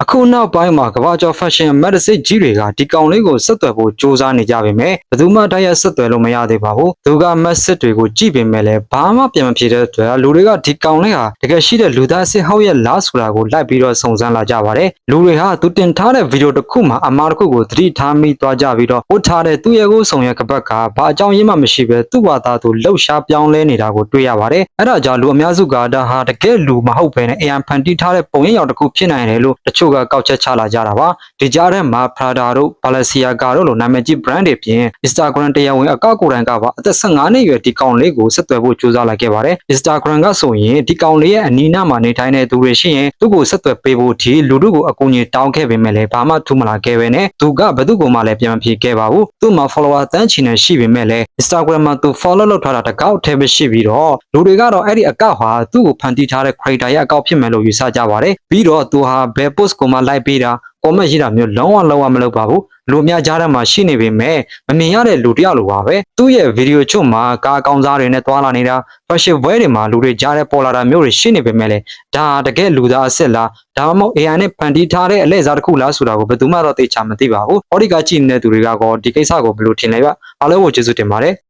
အခုနောက်ပိုင်းမှာကမ္ဘာကျော် fashion magazine ကြီးတွေကဒီကောင်လေးကိုဆက်သွယ်ဖို့စူးစမ်းနေကြပေမဲ့ဘယ်သူမှတိုက်ရိုက်ဆက်သွယ်လို့မရသေးပါဘူး။သူက message တွေကိုကြည့်ပေမဲ့လည်းဘာမှပြန်မဖြေတဲ့အတွက်လူတွေကဒီကောင်လေးဟာတကယ်ရှိတဲ့လူသားအစစ်ဟောက်ရဲ့လားဆိုတာကိုလိုက်ပြီးတော့စုံစမ်းလာကြပါတယ်။လူတွေဟာသူတင်ထားတဲ့ဗီဒီယိုတစ်ခုမှာအမှားတစ်ခုကိုသတိထားမိသွားကြပြီးတော့ဝတ်ထားတဲ့သူ့ရဲ့ကိုယ်ဆောင်ရဲ့ကပတ်ကဘာအကြောင်းရင်းမှမရှိပဲသူ့ဘာသာသူလှုပ်ရှားပြောင်းလဲနေတာကိုတွေ့ရပါတယ်။အဲ့ဒါကြောင့်လူအများစုကဒါဟာတကယ်လူမဟုတ်ဘဲနဲ့အရန်ဖန်တီးထားတဲ့ပုံရိပ်ရောက်တစ်ခုဖြစ်နိုင်တယ်လို့တချို့ကကောက်ချက်ချလာကြတာပါဒီကြားထဲမှာ Prada တို့ Balenciaga တို့လိုနာမည်ကြီး brand တွေပြင် Instagram တရားဝင်အကောက်ကိုယ်တိုင်ကပါအသက်15နှစ်အရွယ်ဒီကောင်လေးကိုဆက်သွယ်ဖို့ကြိုးစားလိုက်ခဲ့ပါတယ် Instagram ကဆိုရင်ဒီကောင်လေးရဲ့အနီးနားမှာနေထိုင်တဲ့သူတွေရှိရင်သူ့ကိုဆက်သွယ်ပေးဖို့ဒီလူတို့ကိုအကူအညီတောင်းခဲ့ပေမဲ့လည်းဘာမှထူးမလာခဲ့ပဲနဲ့သူကဘယ်သူ့ကိုမှလည်းပြန်မဖြေခဲ့ပါဘူးသူ့မှာ follower တန်းချီနေရှိပေမဲ့လည်း Instagram မှာသူ follow လုပ်ထားတာတကောက်ထဲပဲရှိပြီးတော့လူတွေကတော့အဲ့ဒီအကောက်ဟာသူ့ကိုဖန်တီးထားတဲ့ creator ရဲ့အကောက်ဖြစ်မယ်လို့ယူဆကြပါတယ်ပြီးတော့သူဟာဘယ် post ကိုမှ like ပေးတာcomment ရှိတာမျိုးလုံးဝမလုပ်ပါဘူးလူများကြားထဲမှာရှိနေပေမဲ့မမြင်ရတဲ့လူတယောက်လိုပါပဲသူ့ရဲ့ဗီဒီယိုချွတ်မှာကားကောင်းစားတွေနဲ့တွာလာနေတာ fashion ဘွဲတွေမှာလူတွေကြားထဲပေါ်လာတာမျိုးတွေရှိနေပေမဲ့လည်းဒါတကယ်လူသားအစ်စ်လားဒါမှမဟုတ် AI နဲ့ဖန်တီးထားတဲ့အလဲစားတစ်ခုလားဆိုတာကိုဘယ်သူမှတော့သိချာမသိပါဘူးဟောဒီကကြည့်နေတဲ့သူတွေကတော့ဒီကိစ္စကိုဘယ်လိုထင်လဲဗျအားလုံးကိုကျေးဇူးတင်ပါတယ်